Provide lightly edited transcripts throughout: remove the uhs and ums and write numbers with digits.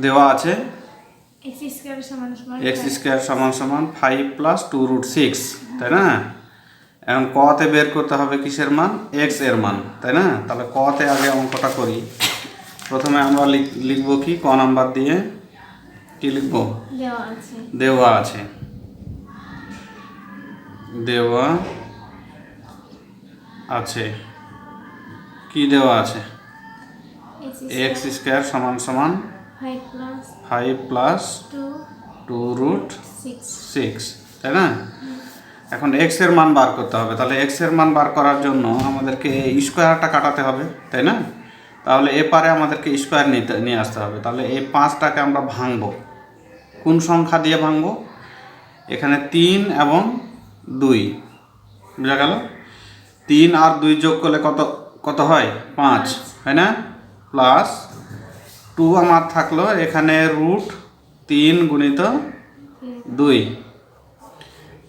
দেওয়া আছে x square সমান সমান এক্স স্কোয়ার সমান সমান 5 প্লাস 2√6, তাই না? এখন কতে বের করতে হবে কিসের মান? এক্স এর মান, তাই না? তাহলে কতে আগে অঙ্কটা করি। প্রথমে আমরা লিখব কি, ক নাম্বার দিয়ে কি লিখব? দেওয়া আছে দেওয়া আছে কি দেওয়া আছে? এক্স স্কোয়ার সমান সমান 5 প্লাস 2√6, তাই না? এখন এক্স এর মান বার করতে হবে। তাহলে এক্স এর মান বার করার জন্য আমাদেরকে স্কোয়ারটা কাটাতে হবে, তাই না? তাহলে এপারে আমাদেরকে স্কোয়ার নিয়ে আসতে হবে। তাহলে এই 5টাকে আমরা ভাঙবো। কোন সংখ্যা দিয়ে ভাঙবো? এখানে 3 এবং 2, বুঝা গেল? 3 আর 2 যোগ করলে কত হয়? 5, তাই না? প্লাস 2 আমার থাকলো এখানে √3 গুণিত 2,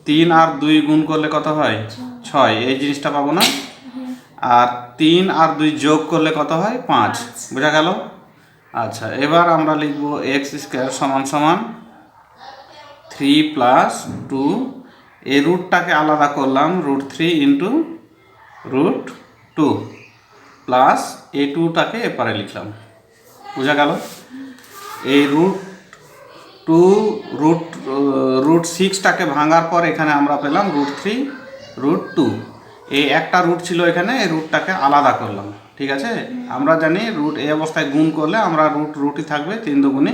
3 আর 2 গুণ করলে কত হয়? 6, এই জিনিসটা পাবো না? আর 3 আর 2 যোগ করলে কত হয়? 5, বোঝা গেল? আচ্ছা, এবার আমরা লিখব এক্স স্কোয়ার সমান সমান 3 প্লাস 2, এই রুটটাকে আলাদা করলাম, √3 ইন্টু √2 প্লাস এই 2টাকে এপারে লিখলাম, বোঝা গেল? এই √6টাকে ভাঙার পর এখানে আমরা পেলাম √3 √2, এই একটা রুট ছিল এখানে, এই রুটটাকে আলাদা করলাম, ঠিক আছে? আমরা জানি রুট এই অবস্থায় গুণ করলে আমরা রুটই থাকবে, 3 দুগুণে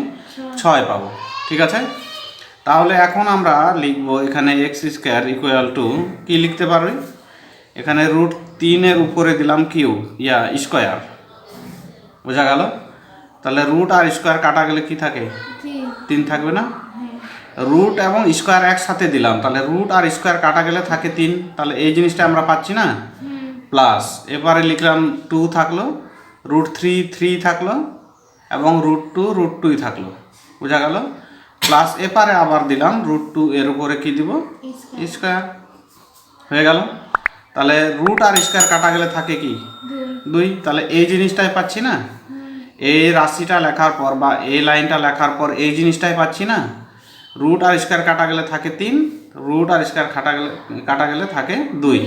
6 পাবো, ঠিক আছে? তাহলে এখন আমরা লিখব এখানে এক্স স্কোয়ার ইকুয়াল টু কি লিখতে পারবে? এখানে √3 উপরে দিলাম কিউ স্কোয়ার, বোঝা গেল? তাহলে রুট আর স্কোয়ার কাটা গেলে কি থাকে? 3 থাকবে না? রুট এবং স্কোয়ার একসাথে দিলাম, তাহলে রুট আর স্কোয়ার কাটা গেলে থাকে 3, তাহলে এই জিনিসটা আমরা পাচ্ছি না? প্লাস এবারে লিখলাম 2 থাকলো, √3 থাকলো এবং √2 থাকলো, বোঝা গেল? প্লাস এপারে আবার দিলাম √2 এর উপরে কি দিব? স্কোয়ার, হয়ে গেল? তাহলে রুট আর স্কোয়ার কাটা গেলে থাকে কি? 2, তাহলে এই জিনিসটাই পাচ্ছি না? এই রাশিটা লেখার পর বা এই লাইনটা লেখার পর এই জিনিসটাই পাচ্ছি না? রুট আর স্কোয়ার কাটা গেলে থাকে 3, রুট আর স্কোয়ার কাটা গেলে থাকে 2,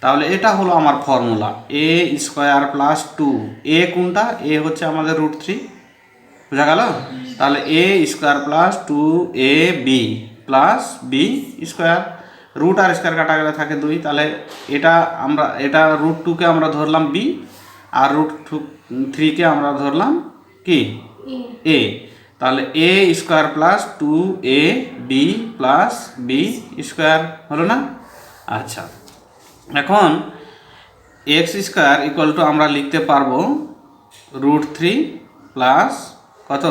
তাহলে এটা হলো আমার formula A square plus 2। A কোনটা? এ হচ্ছে আমাদের √3, বোঝা গেল? তাহলে A square plus 2ab plus B square, root আর স্কোয়ার কাটা গেলে থাকে 2, তাহলে এটা √2কে আমরা ধরলাম বি আর √3কে আমরা ধরলাম কি? এ। তাহলে A square plus 2ab plus B square হলো না? আচ্ছা, এখন এক্স স্কোয়ার ইকুয়াল টু আমরা লিখতে পারবো √3 প্লাস কত?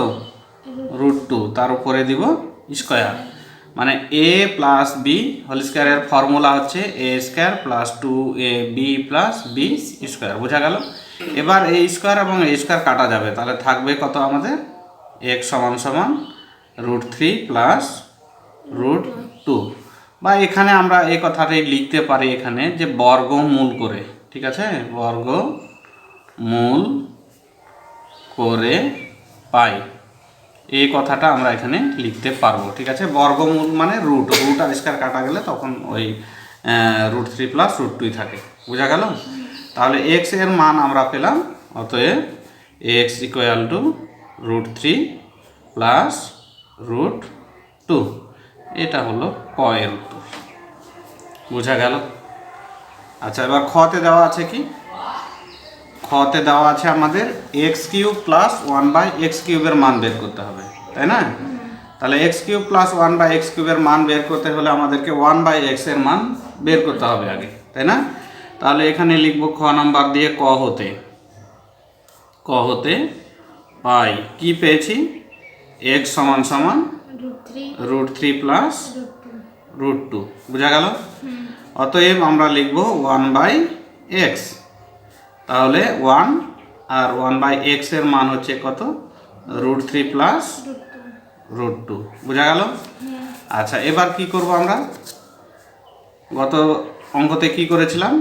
√2, তার উপরে দিব স্কোয়ার, মানে এ প্লাস বি হোল স্কোয়ারের ফর্মুলা হচ্ছে A square plus 2ab plus B square, বোঝা গেল? এবার এই স্কোয়ার এবং এই স্কোয়ার কাটা যাবে, তাহলে থাকবে কত আমাদের? x সমান সমান √3 প্লাস √2, বা এখানে আমরা এই কথাটাই লিখতে পারি এখানে যে বর্গমূল করে, ঠিক আছে? বর্গমূল করে পাই, এই কথাটা আমরা এখানে লিখতে পারবো, ঠিক আছে? বর্গমূল মানে রুট আর স্কোয়ার কাটা গেলে তখন ওই √3 প্লাস √2 থাকে, বোঝা গেল? তাহলে এক্স এর মান আমরা পেলাম, অতএব এক্স ইকুয়াল টু √3 প্লাস √2, এটা হলো ক এর উত্তর, বোঝা গেল? আচ্ছা, এবার খতে দেওয়া আছে কি? খতে দেওয়া আছে আমাদের x³ প্লাস 1/x³ এর মান বের করতে হবে, তাই না? তাহলে x³ প্লাস 1/x³ এর মান বের করতে হলে আমাদেরকে 1/x এর মান বের করতে হবে আগে, তাই না? তাহলে এখানে লিখব খ নাম্বার দিয়ে ক হতে পাই কি পেয়েছি? x সমান সমান √3 প্লাস √2, বোঝা গেল? অতএব আমরা লিখব 1/x, তাহলে 1 আর 1/x এর মান হচ্ছে কত? √3 প্লাস √2, বোঝা গেল? আচ্ছা, এবার কি করব আমরা? গত অঙ্কতে কি করেছিলাম?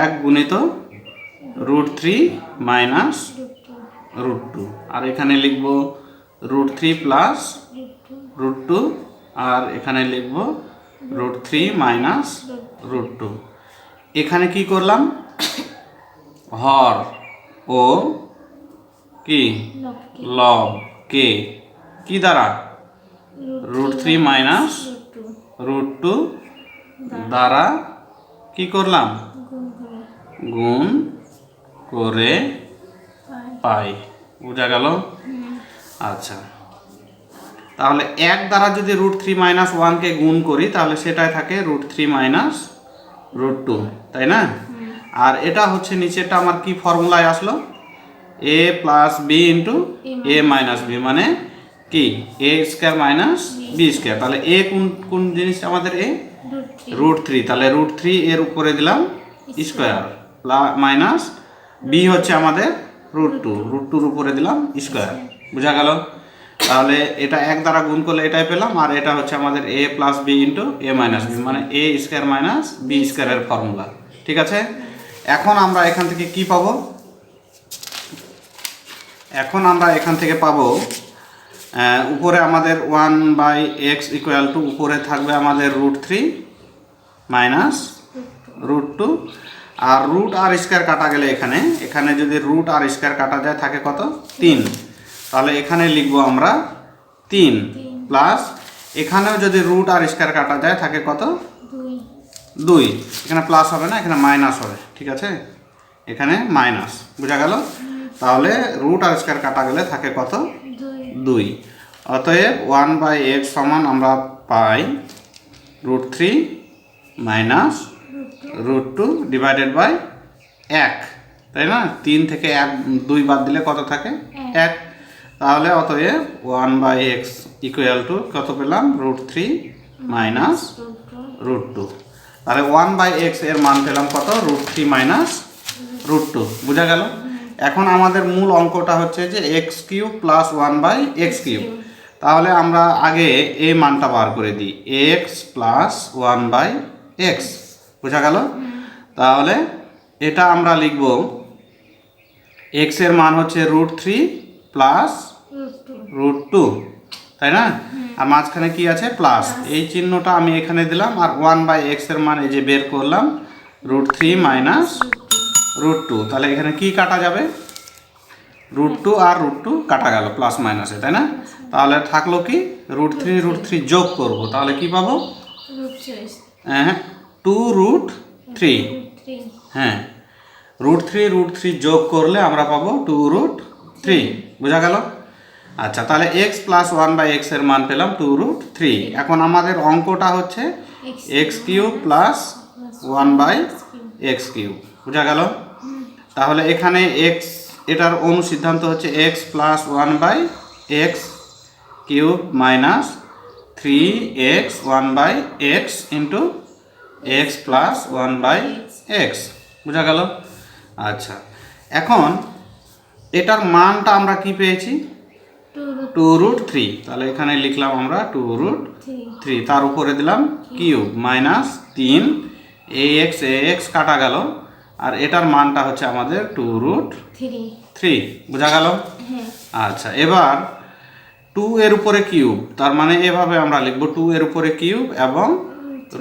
1 গুণিত √3 মাইনাস √2, আর এখানে লিখব √3 প্লাস √2 আর এখানে লিখব √3 মাইনাস √2। এখানে কি করলাম, হর ও কি লব কে কি দ্বারা √3 মাইনাস √2 দ্বারা কি করলাম, গুণ করে পাই। বোঝা গেল? আচ্ছা, তাহলে 1 দ্বারা যদি √3 মাইনাস 1কে গুণ করি তাহলে সেটাই থাকে √3 মাইনাস √2, তাই না? আর এটা হচ্ছে নিচেরটা আমার কি ফর্মুলায় আসলো, a plus b into a minus b, মানে কি a square minus b square. তাহলে এ কোন জিনিসটা আমাদের এ √3, তাহলে √3 এর উপরে দিলাম স্কোয়ার মাইনাস বি হচ্ছে আমাদের √2 উপরে দিলাম স্কোয়ার। বোঝা গেল? তাহলে এটা 1 দ্বারা গুণ করলে এটাই পেলাম, আর এটা হচ্ছে আমাদের a plus b into a minus b, মানে এ স্কোয়ার মাইনাস বি স্কোয়ারের ফর্মুলা। ঠিক আছে, এখন আমরা এখান থেকে কি পাবো, এখন আমরা এখান থেকে পাবো উপরে আমাদের 1/x ইকুয়াল টু উপরে থাকবে আমাদের √3 মাইনাস √2, আর রুট আর স্কোয়ার কাটা গেলে এখানে যদি রুট আর স্কোয়ার কাটা যায় থাকে কত 3, তাহলে এখানে লিখবো আমরা 3 প্লাস এখানেও যদি রুট আর স্কোয়ার কাটা যায় থাকে কত 2, এখানে প্লাস হবে না, এখানে মাইনাস হবে। ঠিক আছে, এখানে মাইনাস। বোঝা গেল? তাহলে রুট আর স্কোয়ার কাটা গেলে থাকে কত 2। অতএব 1/x সমান আমরা পাই √3 মাইনাস √2 ডিভাইডেড বাই 1, তাই না? 3 থেকে 2 বাদ দিলে কত থাকে 1। তাহলে অতএব 1/x ইকুয়াল টু কত পেলাম √3 মাইনাস √2। তাহলে 1/x এর মান পেলাম কত √3 মাইনাস √2। বোঝা গেল? এখন আমাদের মূল অঙ্কটা হচ্ছে যে x³ প্লাস 1/x³। তাহলে আমরা আগে এই মানটা বার করে দিই, x প্লাস 1/x। বোঝা গেল? তাহলে এটা আমরা লিখব x এর মান হচ্ছে √3 প্লাস √2, তাই না? আর মাঝখানে কি আছে প্লাস, এই চিহ্নটা আমি এখানে দিলাম, আর 1/x এর মান এই যে বের করলাম √3 মাইনাস √2। তাহলে এখানে কি কাটা যাবে, √2 আর √2 কাটা গেল প্লাস মাইনাসে, তাই না? তাহলে থাকলো কি √3 যোগ করব, তাহলে কি পাবো, হ্যাঁ 2√3, হ্যাঁ √3 যোগ করলে আমরা পাবো 2√3। বোঝা গেল? আচ্ছা, তাহলে x প্লাস 1/x এর মান পেলাম 2√3। এখন আমাদের অঙ্কটা হচ্ছে x³ প্লাস 1/x³। বোঝা গেল? তাহলে এখানে x এটার অনুসিদ্ধান্ত হচ্ছে x plus 1/x³ minus 3x 1/x into x plus 1/x। বোঝা গেল? আচ্ছা, এখন এটার মানটা আমরা কি পেয়েছি 2√3। তাহলে এখানে লিখলাম আমরা 2√3, তার উপরে দিলাম কিউব মাইনাস 3 ax কাটা গেল, আর এটার মানটা হচ্ছে আমাদের 2√3। বোঝা গেল? আচ্ছা, এবার 2 এর উপরে কিউব, তার মানে এভাবে আমরা লিখব 2 এর উপরে কিউব এবং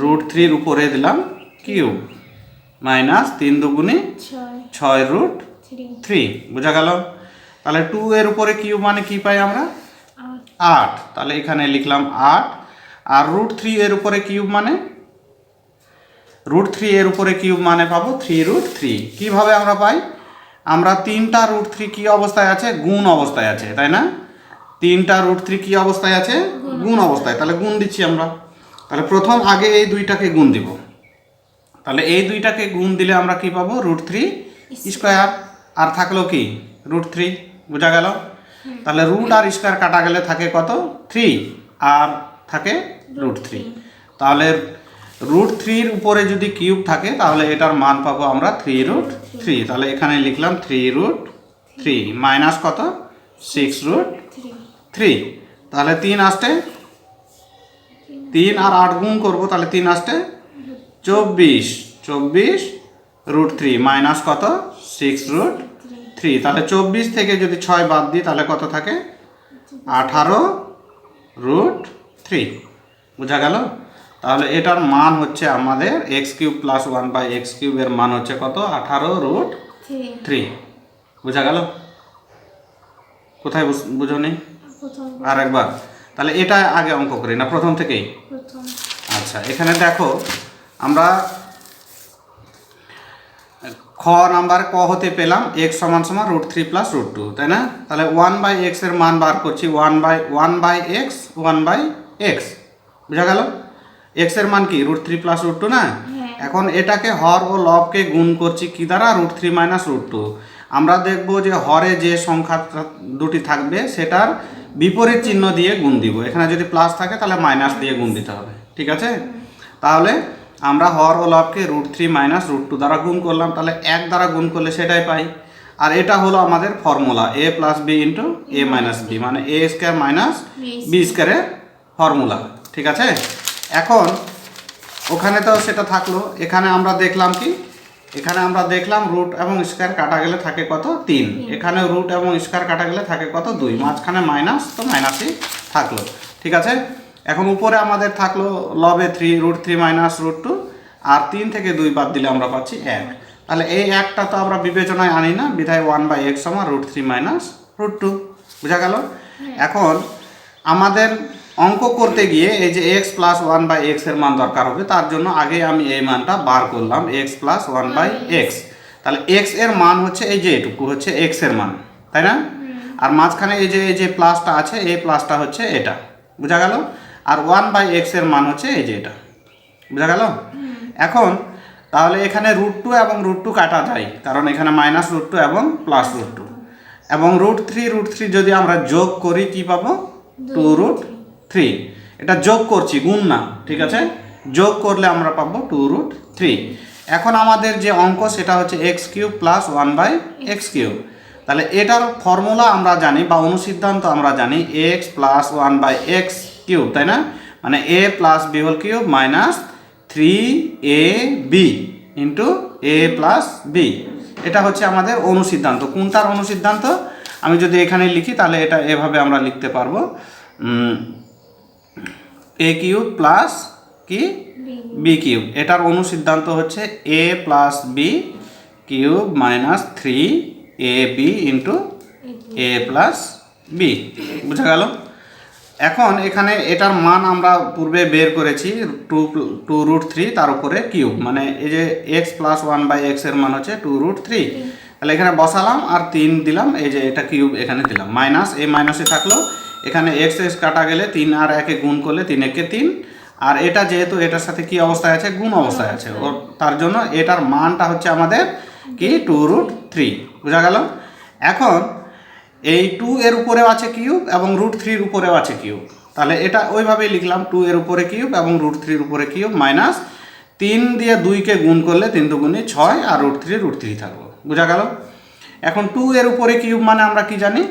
√3 উপরে দিলাম কিউব মাইনাস 3 দুগুণে 6√3। বোঝা গেল? তাহলে 2 এর উপরে কিউব মানে কি পাই আমরা 8, তাহলে এখানে লিখলাম 8, আর √3 এর উপরে কিউব মানে √3 এর উপরে কিউব মানে পাবো 3√3। কিভাবে আমরা পাই, আমরা 3টা √3 কি অবস্থায় আছে, গুণ অবস্থায় আছে, তাই না? 3টা √3 কি অবস্থায় আছে, গুণ অবস্থায়। তাহলে গুণ দিচ্ছি আমরা, তাহলে প্রথম আগে এই দুইটাকে গুণ দিব, তাহলে এই দুইটাকে গুণ দিলে আমরা কি পাবো √3 স্কোয়ার, আর থাকলো কি √3। বোঝা গেল? তাহলে রুট আর স্কোয়ার কাটা গেলে থাকে কত 3, আর থাকে √3। তাহলে √3 উপরে যদি কিউব থাকে তাহলে এটার মান পাবো আমরা 3√3। তাহলে এখানে লিখলাম 3√3 মাইনাস কত 6√3। তাহলে 3 আসতে 3 আর 8 গুণ করবো, তাহলে 3 আসতে 24√3 মাইনাস কত 6√3। তাহলে 24 থেকে যদি 6 বাদ দিই তাহলে কত থাকে 18√3 বোঝা গেল। তাহলে এটার মান হচ্ছে আমাদের x³ + 1/x³ এর মান হচ্ছে কত? 18√3 বোঝা গেল। কোথায় বুঝোনি? প্রথম আর একবার তাহলে এটা আগে অঙ্ক করি না প্রথম থেকেই? প্রথম আচ্ছা, এখানে দেখো আমরা খ নাম্বার ক হতে পেলাম x = √3 + √2, তাই না? তাহলে 1/x এর মান বার করছি, 1/x বোঝা গেল। x এর মান কি? √3 + √2 না? এখন এটাকে হর ও লবকে গুণ করছি কি দ্বারা? √3 - √2। আমরা দেখব যে হরে যে সংখ্যা দুটি থাকবে সেটার বিপরীত চিহ্ন দিয়ে গুণ দিব। এখানে যদি প্লাস থাকে তাহলে মাইনাস দিয়ে গুণ দিতে হবে, ঠিক আছে? তাহলে আমরা হর ও লবকে √3 - √2 দ্বারা গুণ করলাম, তাহলে 1 দ্বারা গুণ করলে সেটাই পাই। আর এটা হলো আমাদের formula a + b * a - b, মানে a² - b² এর ফর্মুলা, ঠিক আছে? এখন ওখানে তো সেটা থাকলো, এখানে আমরা দেখলাম কি? এখানে আমরা দেখলাম রুট এবং স্কয়ার কাটা গেলে থাকে কত? 3। এখানে রুট এবং স্কয়ার কাটা গেলে থাকে কত? 2। মাঝখানে মাইনাস, তো মাইনাসই থাকলো, ঠিক আছে? এখন উপরে আমাদের থাকলো লবে 3 √3 - √2, আর 3 থেকে 2 বাদ দিলে আমরা পাচ্ছি 1। তাহলে এই একটা তো আমরা বিবেচনায় আনি না, বিধায় 1/x = √3 - √2 বোঝা গেল। এখন আমাদের অঙ্ক করতে গিয়ে এই যে x + 1/x এর মান দরকার হবে, তার জন্য আগে আমি এই মানটা বার করলাম, x + 1/x। তাহলে x এর মান হচ্ছে এই যে এটুকু হচ্ছে x এর মান, তাই না? আর মাঝখানে এই যে প্লাসটা আছে, এই প্লাসটা হচ্ছে এটা, বোঝা গেল। আর 1/x এর মান হচ্ছে এই যে এটা, বোঝা গেল। এখন তাহলে এখানে √2 এবং √2 কাটা যায়, কারণ এখানে -√2 এবং +√2, এবং √3 যদি আমরা যোগ করি কি পাবো? 2√3। এটা যোগ করছি, গুণ না, ঠিক আছে? যোগ করলে আমরা পাবো 2√3। এখন আমাদের যে অঙ্ক সেটা হচ্ছে x³ + 1/x³। তাহলে এটার ফর্মুলা আমরা জানি বা অনুসিদ্ধান্ত আমরা জানি x + 1/x³, তাই না? মানে a + b³ - 3ab * a + b। এটা হচ্ছে আমাদের অনুসিদ্ধান্ত। কোনটার অনুসিদ্ধান্ত? আমি যদি এখানে লিখি তাহলে এটা এভাবে আমরা লিখতে পারবো, a³ প্লাস কি b³ এটার অনুসিদ্ধান্ত হচ্ছে a + b³ - 3ab * a + b বোঝা গেল। এখন এখানে এটার মান আমরা পূর্বে বের করেছি 2√3 তার উপরে কিউব, মানে এই যে x + 1/x এর মান হচ্ছে 2√3। তাহলে এখানে বসালাম আর 3 দিলাম, এই যে এটা কিউব এখানে দিলাম, মাইনাস এই মাইনাসে থাকলো, এখানে x কাটা গেলে 3 আর 1 গুণ করলে 3 × 3, আর এটা যেহেতু এটার সাথে কি অবস্থায় আছে? গুণ অবস্থায় আছে, ওর তার জন্য এটার মানটা হচ্ছে আমাদের কি? 2√3 বোঝা গেল। এখন এই 2 এর উপরেও আছে কিউব এবং √3 এর উপরেও আছে কিউব, তাহলে এটা ওইভাবেই লিখলাম, 2 এর উপরে কিউব এবং √3 এর উপরে কিউব, মাইনাস 3 দিয়ে 2কে গুণ করলে 3 × 2 = 6 আর √3 থাকলো, বোঝা গেল। এখন 2 এর উপরে কিউব মানে আমরা কি জানি?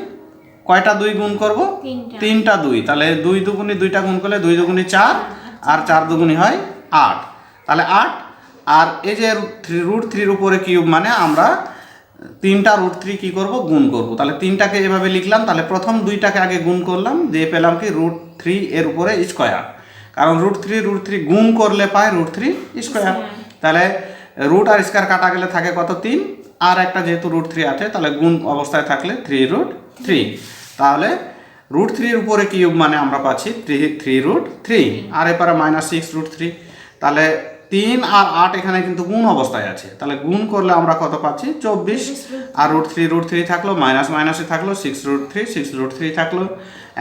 কয়টা 2 গুণ করব? 3টা 2। তাহলে 2 × 2 = 2টা গুণ করলে 2 × 2 = 4 আর 4 × 2 হয় 8। তাহলে 8, আর এই যে √3 এর উপরে কিউব মানে আমরা 3টা √3 কি করব? গুণ করব। তাহলে 3টাকে এভাবে লিখলাম, তাহলে প্রথম 2টাকে আগে গুণ করলাম, দিয়ে পেলাম কি? √3 এর উপরে স্কয়ার, কারণ √3 গুণ করলে পায় √3 স্কয়ার। তাহলে রুট আর স্কয়ার কাটা গেলে থাকে কত? 3, আর একটা যেহেতু √3 আছে তাহলে গুণ অবস্থায় থাকলে 3√3। তাহলে √3 এর উপরে কিউব মানে আমরা পাচ্ছি 3√3, আর এপারে -6√3। তাহলে 3 আর 8 এখানে কিন্তু গুণ অবস্থায় আছে, তাহলে গুণ করলে আমরা কত পাচ্ছি? 24, আর √3 থাকলো, মাইনাসে থাকলো 6√3 থাকলো।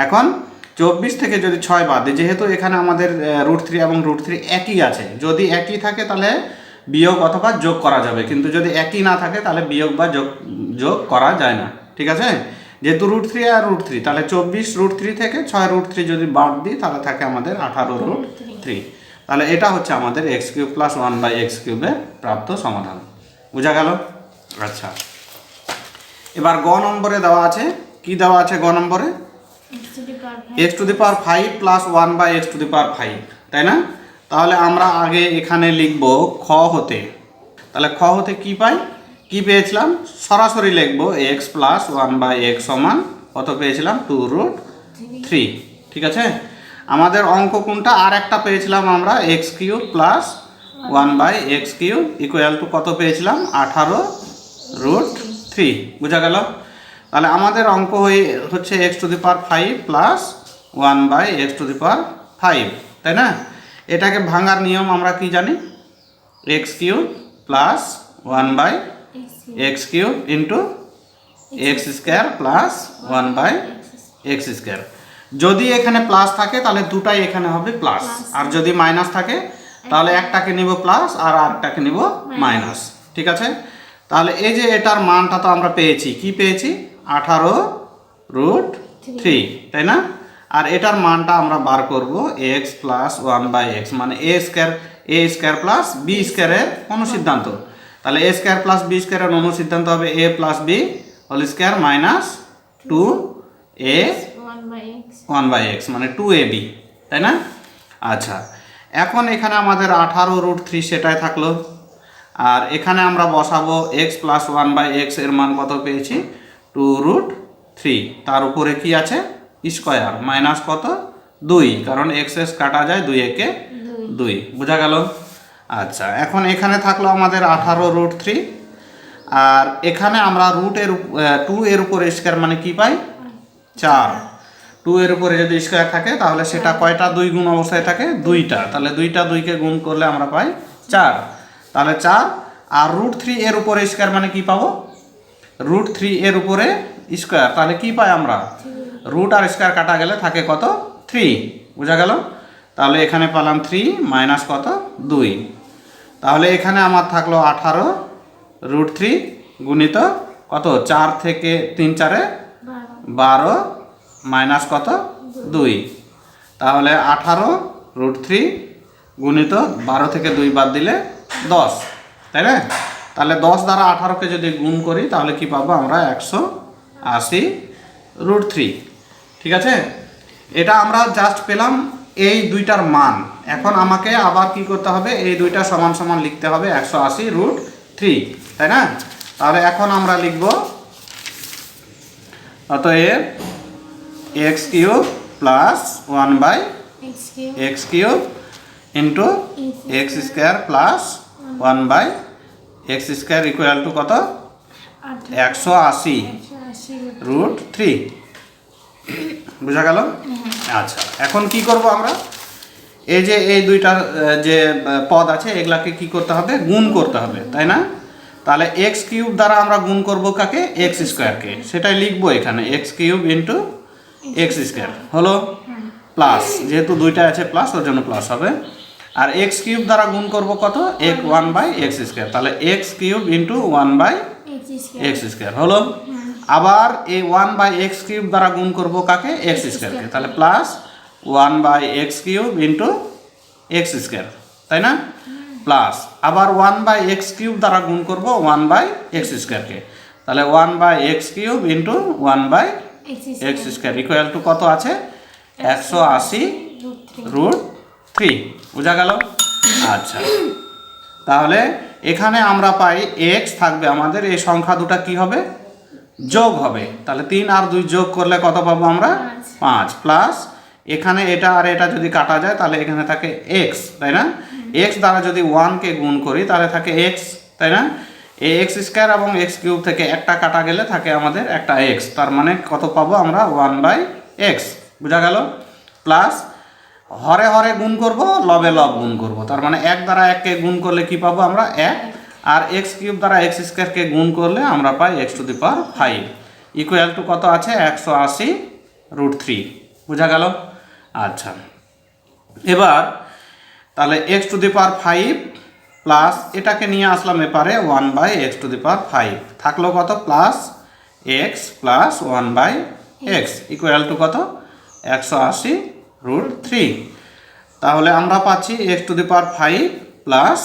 এখন 24 থেকে যদি 6 বাদ দিই, যেহেতু এখানে আমাদের √3 এবং √3 একই আছে, যদি একই থাকে তাহলে বিয়োগ অথবা যোগ করা যাবে, কিন্তু যদি একই না থাকে তাহলে বিয়োগ বা যোগ করা যায় না, ঠিক আছে? যেহেতু √3 আর √3, তাহলে 24 √3 থেকে 6 √3 যদি বাদ দিই তাহলে থাকে আমাদের 18√3। তাহলে এটা হচ্ছে আমাদের x³ + 1/x³ এর প্রাপ্ত সমাধান, বোঝা গেল। আচ্ছা, এবার গ নম্বরে দেওয়া আছে, কি দেওয়া আছে গ নম্বরে? x⁵ + 1/x⁵, তাই না? তাহলে আমরা আগে এখানে লিখব খ হতে, তাহলে খ হতে কি পাই? কি পেয়েছিলাম? সরাসরি লিখব x + 1/x = কত পেয়েছিলাম? 2√3। থ্রি। ঠিক আছে, আমাদের অঙ্ক কোনটা আর একটা পেয়েছিলাম আমরা x cube plus 1/x cube equal to কত পেয়েছিলাম 18√3। বোঝা গেল? তাহলে আমাদের অঙ্ক হচ্ছে x⁵ প্লাস 1/x⁵, তাই না? এটাকে ভাঙার নিয়ম আমরা কি জানি, x cube plus 1/x cube into x square plus 1/x square. যদি এখানে প্লাস থাকে তাহলে দুটাই এখানে হবে প্লাস, আর যদি মাইনাস থাকে তাহলে একটাকে নিব প্লাস আর আরেকটাকে নিব মাইনাস। ঠিক আছে, তাহলে এই যে এটার মানটা তো আমরা পেয়েছি, কি পেয়েছি 18√3, তাই না? আর এটার মানটা আমরা বার করব x প্লাস 1/x, মানে a স্কোয়ার প্লাস b স্কোয়ারের অনুসিদ্ধান্ত। তাহলে a স্কোয়ার প্লাস b স্কোয়ারের অনুসিদ্ধান্ত হবে a plus b whole square minus 2a 1/x, মানে 2ab, তাই না? আচ্ছা, এখন এখানে আমাদের 18√3 সেটাই থাকলো, আর এখানে আমরা বসাবো x প্লাস 1/x এর মান কত পেয়েছি 2√3, তার উপরে কি আছে স্কোয়ার মাইনাস কত 2, কারণ x কাটা যায় 2 একে 2। বোঝা গেল? আচ্ছা, এখন এখানে থাকলো আমাদের 18√3, আর এখানে আমরা 2 এর উপরে স্কোয়ার মানে কি পাই 4। 2 এর উপরে যদি স্কোয়ার থাকে তাহলে সেটা কয়টা 2 গুণ অবস্থায় থাকে 2টা, তাহলে 2টা 2কে গুণ করলে আমরা পাই 4, তাহলে 4। আর √3 এর উপরে স্কোয়ার মানে কি পাবো √3 এর উপরে স্কোয়ার, তাহলে কি পাই আমরা রুট আর স্কোয়ার কাটা গেলে থাকে কত 3। বোঝা গেল? তাহলে এখানে পেলাম 3 মাইনাস কত 2, তাহলে এখানে আমার থাকলো 18√3 গুণিত কত 4 থেকে 3 4 12 মাইনাস কত 2, তাহলে 18√3 গুণিত 12 থেকে 2 বাদ দিলে 10, তাই না? তাহলে 10 দ্বারা 18কে যদি গুণ করি তাহলে কি পাবো আমরা 180√3। ঠিক আছে, এটা আমরা জাস্ট পেলাম এই দুইটার মান। এখন আমাকে আবার কি করতে হবে, এই দুইটা সমান সমান লিখতে হবে 180√3, তাই না? তাহলে এখন আমরা লিখব অতএব x cube plus 1/x cube into x square plus 1/x square equal to কত 180√3। বোঝা গেল? আচ্ছা, এখন কি করব আমরা, এই যে এই দুইটা যে পদ আছে এগুলাকে কি করতে হবে গুণ করতে হবে, তাই না? তাহলে এক্স কিউব দ্বারা আমরা গুণ করব কাকে এক্স স্কোয়ারকে, সেটাই লিখবো এখানে x cube into x square হলো প্লাস, যেহেতু দুইটা আছে প্লাস ওর জন্য প্লাস হবে। আর এক্স কিউব দ্বারা গুণ করব কত 1/x স্কোয়ার, তাহলে x cube into 1/x square হলো। আবার এই 1/x কিউব দ্বারা গুণ করব কাকে এক্স স্কোয়ারকে, তাহলে plus 1/x cube into x square, তাই না? প্লাস আবার 1/x কিউব দ্বারা গুণ করব 1/x স্কোয়ারকে, তাহলে 1/x cube into 1/x square equal to কত আছে 180√3। বোঝা গেল? আচ্ছা, তাহলে এখানে আমরা পাই x থাকবে আমাদের, এই সংখ্যা দুটা কি হবে যোগ হবে, তাহলে 3 আর 2 যোগ করলে কত পাবো আমরা 5, প্লাস এখানে এটা আর এটা যদি কাটা যায় তাহলে এখানে থাকে x, তাই না? x দ্বারা যদি 1কে গুণ করি তাহলে থাকে x, তাই না? এই এক্স স্কোয়ার এবং x কিউব থেকে একটা কাটা গেলে থাকে আমাদের একটা x, তার মানে কত পাবো আমরা 1/x। বোঝা গেল? প্লাস হরে হরে গুণ করব, লবে লব গুণ করব, তার মানে 1 দ্বারা 1কে গুণ করলে কি পাবো আমরা 1, আর এক্স কিউব দ্বারা এক্স স্কোয়ারকে গুণ করলে আমরা পাই x⁵ ইকুয়াল টু কত আছে 180√3। বোঝা গেল? আচ্ছা, এবার তাহলে x⁵ প্লাস এটাকে নিয়ে আসলাম এপারে 1/x⁵, থাকলো কত plus x plus 1/x equal to কত 180√3। তাহলে আমরা পাচ্ছি x⁵ প্লাস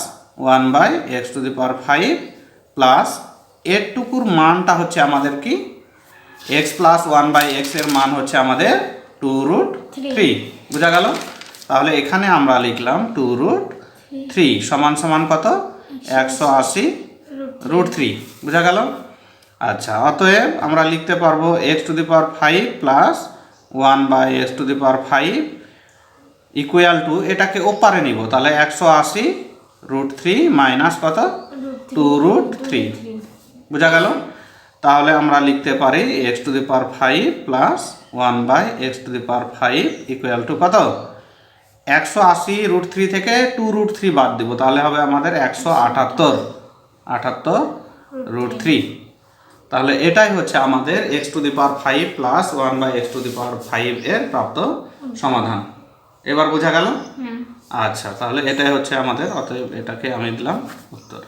1/x⁵ প্লাস এরটুকুর মানটা হচ্ছে আমাদের কি x প্লাস 1/x এর মান হচ্ছে আমাদের 2√3। বোঝা গেল? তাহলে এখানে আমরা লিখলাম 2√3 সমান সমান কত 180√3। বোঝা গেল? আচ্ছা, অতএব আমরা লিখতে পারবো x⁵ plus 1/x⁵ equal to এটাকে ওপারে নিব, তাহলে 180 √3 মাইনাস কত 2√3। বোঝা গেল? তাহলে আমরা লিখতে পারি x⁵ plus 1/x⁵ equal to কত 180 √3 থেকে 2√3 বাদ দিব, তাহলে হবে আমাদের 178 √3। তাহলে এটাই হচ্ছে আমাদের x⁵ প্লাস 1/x⁵ এর প্রাপ্ত সমাধান। এবার বোঝা গেল? আচ্ছা, তাহলে এটাই হচ্ছে আমাদের, অতএব এটাকে আমি দিলাম উত্তর।